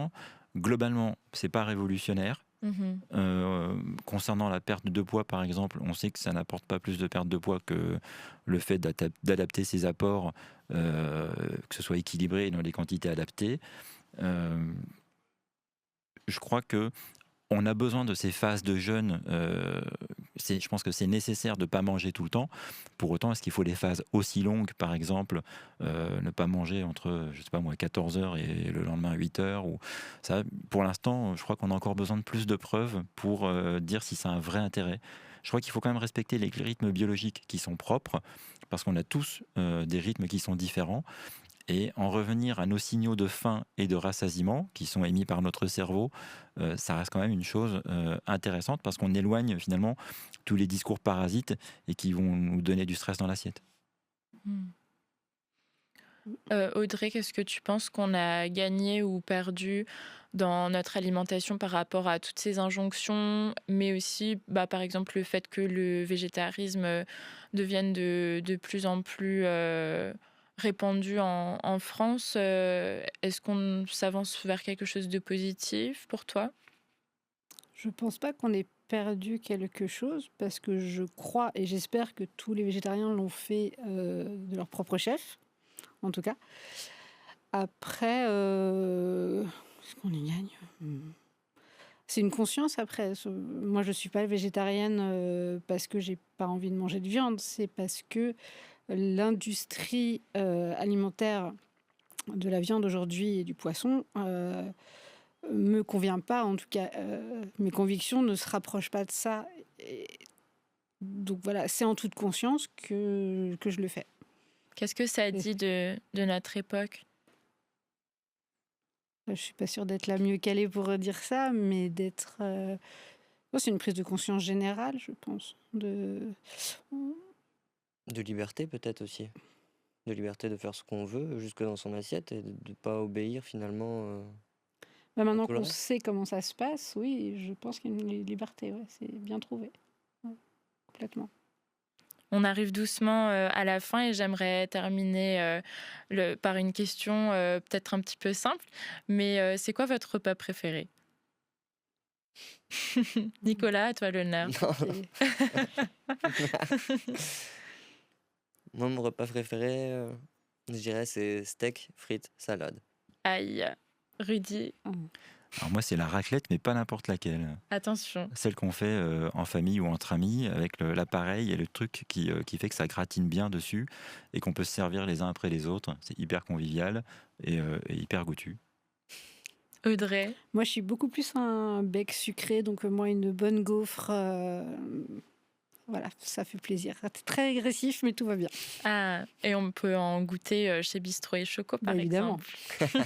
Globalement, c'est pas révolutionnaire. Mhm. Concernant la perte de poids, par exemple, on sait que ça n'apporte pas plus de perte de poids que le fait d'adapter ses apports, que ce soit équilibré et dans des quantités adaptées. Euh, je crois que on a besoin de ces phases de jeûne. Je pense que c'est nécessaire de ne pas manger tout le temps. Pour autant, est-ce qu'il faut des phases aussi longues, par exemple, ne pas manger entre, je sais pas moi, 14 heures et le lendemain 8 heures ou ça, pour l'instant, je crois qu'on a encore besoin de plus de preuves pour dire si ça a un vrai intérêt. Je crois qu'il faut quand même respecter les rythmes biologiques qui sont propres, parce qu'on a tous des rythmes qui sont différents. Et en revenir à nos signaux de faim et de rassasiement qui sont émis par notre cerveau, ça reste quand même une chose intéressante parce qu'on éloigne finalement tous les discours parasites et qui vont nous donner du stress dans l'assiette. Mm. Audrey, qu'est-ce que tu penses qu'on a gagné ou perdu dans notre alimentation par rapport à toutes ces injonctions, mais aussi, par exemple, le fait que le végétarisme devienne de plus en plus répandu en France? Est-ce qu'on s'avance vers quelque chose de positif pour toi? Je pense pas qu'on ait perdu quelque chose parce que je crois et j'espère que tous les végétariens l'ont fait de leur propre chef, en tout cas. Après, est-ce qu'on y gagne? C'est une conscience après. Moi, je suis pas végétarienne parce que j'ai pas envie de manger de viande. C'est parce que l'industrie alimentaire de la viande aujourd'hui et du poisson me convient pas. En tout cas, mes convictions ne se rapprochent pas de ça. Et donc voilà, c'est en toute conscience que je le fais. Qu'est-ce que ça Et dit de notre époque? je suis pas sûre d'être la mieux calée pour dire ça, mais d'être. C'est une prise de conscience générale, je pense. De liberté peut-être aussi. de liberté de faire ce qu'on veut, jusque dans son assiette, et de ne pas obéir finalement Bah, à maintenant tout le qu'on reste. sait comment ça se passe, oui, je pense qu'il y a une liberté, ouais, c'est bien trouvé. Ouais, complètement. On arrive doucement à la fin et j'aimerais terminer par une question peut-être un petit peu simple, mais c'est quoi votre repas préféré? Nicolas, à toi l'honneur. Non. Moi, mon repas préféré, je dirais, c'est steak, frites, salade. Aïe, Rudy, Alors moi, c'est la raclette, mais pas n'importe laquelle. attention. Celle qu'on fait en famille ou entre amis, avec l'appareil et le truc qui fait que ça gratine bien dessus et qu'on peut se servir les uns après les autres. C'est hyper convivial et hyper goûtu. Audrey, Moi, je suis beaucoup plus un bec sucré, donc moi, une bonne gaufre, voilà, ça fait plaisir. C'est très agressif, mais tout va bien. ah, et on peut en goûter chez Bistrot et Choco par Bah, évidemment. exemple.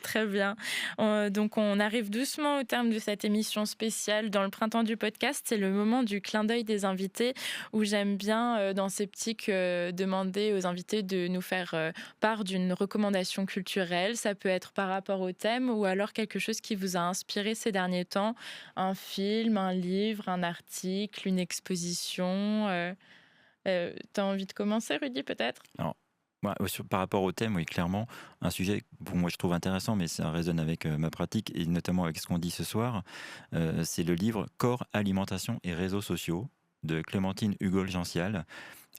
Très bien. Donc on arrive doucement au terme de cette émission spéciale dans le printemps du podcast. C'est le moment du clin d'œil des invités où j'aime bien dans ces petits demander aux invités de nous faire part d'une recommandation culturelle. Ça peut être par rapport au thème ou alors quelque chose qui vous a inspiré ces derniers temps. Un film, un livre, un article, une exposition. T'as envie de commencer, Rudy, peut-être? Alors, par rapport au thème, oui, clairement, un sujet pour moi je trouve intéressant, mais ça résonne avec ma pratique et notamment avec ce qu'on dit ce soir. C'est le livre Corps, alimentation et réseaux sociaux de Clémentine Hugol-Gential,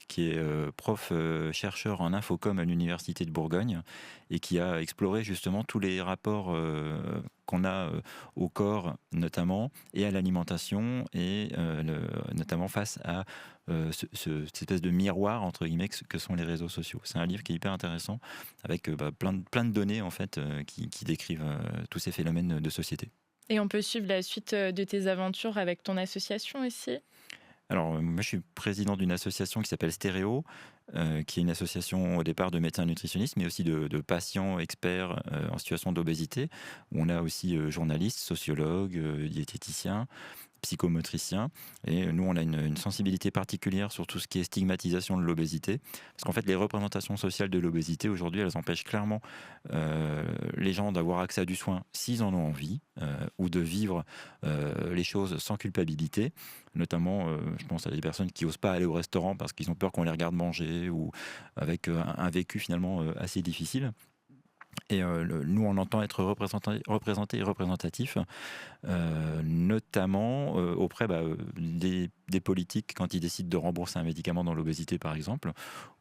qui est chercheur en infocom à l'Université de Bourgogne et qui a exploré justement tous les rapports qu'on a au corps notamment et à l'alimentation et notamment face à cette espèce de miroir entre guillemets que sont les réseaux sociaux. C'est un livre qui est hyper intéressant avec plein de données en fait qui décrivent tous ces phénomènes de société. Et on peut suivre la suite de tes aventures avec ton association aussi? Alors, moi, je suis président d'une association qui s'appelle Stéréo, qui est une association au départ de médecins nutritionnistes, mais aussi de patients experts en situation d'obésité, où on a aussi journalistes, sociologues, diététiciens, psychomotriciens. Et nous, on a une sensibilité particulière sur tout ce qui est stigmatisation de l'obésité. Parce qu'en fait, les représentations sociales de l'obésité, aujourd'hui, elles empêchent clairement les gens d'avoir accès à du soin s'ils en ont envie, ou de vivre les choses sans culpabilité. Notamment, je pense à des personnes qui n'osent pas aller au restaurant parce qu'ils ont peur qu'on les regarde manger, ou avec un vécu finalement assez difficile. Et nous, on entend être représenté et représentatif, notamment auprès des politiques quand ils décident de rembourser un médicament dans l'obésité, par exemple,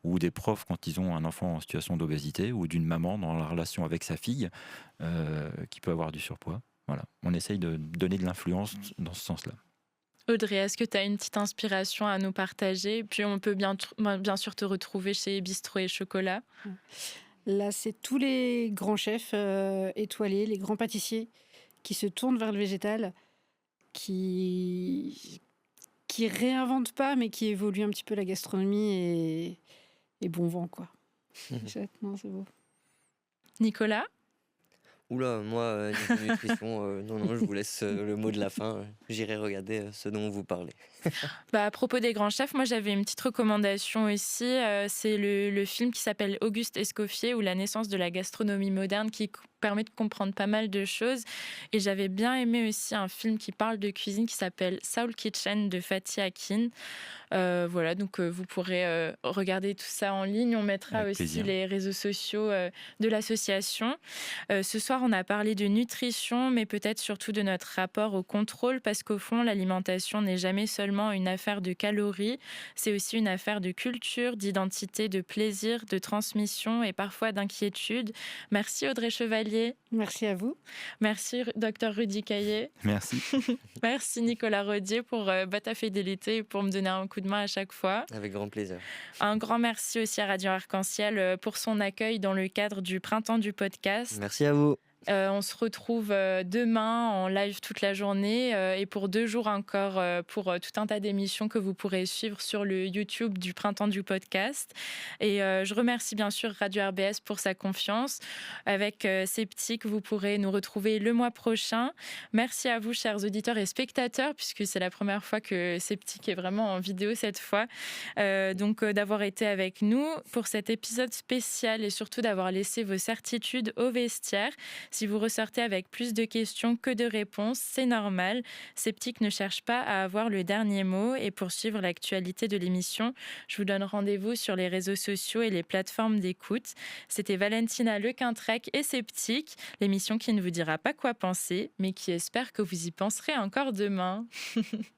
ou des profs quand ils ont un enfant en situation d'obésité, ou d'une maman dans la relation avec sa fille qui peut avoir du surpoids. Voilà. On essaye de donner de l'influence dans ce sens-là. Audrey, est-ce que tu as une petite inspiration à nous partager? Puis on peut bien sûr te retrouver chez Bistrot et Chocolat. Là, c'est tous les grands chefs étoilés, les grands pâtissiers qui se tournent vers le végétal, qui réinventent pas, mais qui évoluent un petit peu la gastronomie et bon vent, quoi. Non, c'est beau. Nicolas? Oula, moi, niveau nutrition, non, je vous laisse le mot de la fin. J'irai regarder ce dont vous parlez. À propos des grands chefs, moi j'avais une petite recommandation aussi. C'est le film qui s'appelle Auguste Escoffier ou La naissance de la gastronomie moderne qui permet de comprendre pas mal de choses. Et j'avais bien aimé aussi un film qui parle de cuisine qui s'appelle Soul Kitchen de Fatih Akin. Voilà, donc vous pourrez regarder tout ça en ligne. On mettra Avec aussi plaisir. les réseaux sociaux de l'association. Ce soir, on a parlé de nutrition, mais peut-être surtout de notre rapport au contrôle, parce qu'au fond, l'alimentation n'est jamais seulement une affaire de calories, c'est aussi une affaire de culture, d'identité, de plaisir, de transmission et parfois d'inquiétude. Merci Audrey Chevalier. Merci à vous. Merci Dr Rudy Caillé. Merci. Merci Nicolas Rodier pour ta fidélité et pour me donner un coup de main à chaque fois. Avec grand plaisir. Un grand merci aussi à Radio Arc-en-Ciel pour son accueil dans le cadre du printemps du podcast. Merci à vous. On se retrouve demain en live toute la journée et pour 2 jours encore pour tout un tas d'émissions que vous pourrez suivre sur le YouTube du Printemps du podcast. Et je remercie bien sûr Radio RBS pour sa confiance. Avec Sceptique, vous pourrez nous retrouver le mois prochain. Merci à vous, chers auditeurs et spectateurs, puisque c'est la première fois que Sceptique est vraiment en vidéo cette fois. Donc d'avoir été avec nous pour cet épisode spécial et surtout d'avoir laissé vos certitudes au vestiaire. Si vous ressortez avec plus de questions que de réponses, c'est normal. Sceptique ne cherche pas à avoir le dernier mot. Et pour suivre l'actualité de l'émission, je vous donne rendez-vous sur les réseaux sociaux et les plateformes d'écoute. C'était Valentina Lequintrec et Sceptique, l'émission qui ne vous dira pas quoi penser, mais qui espère que vous y penserez encore demain.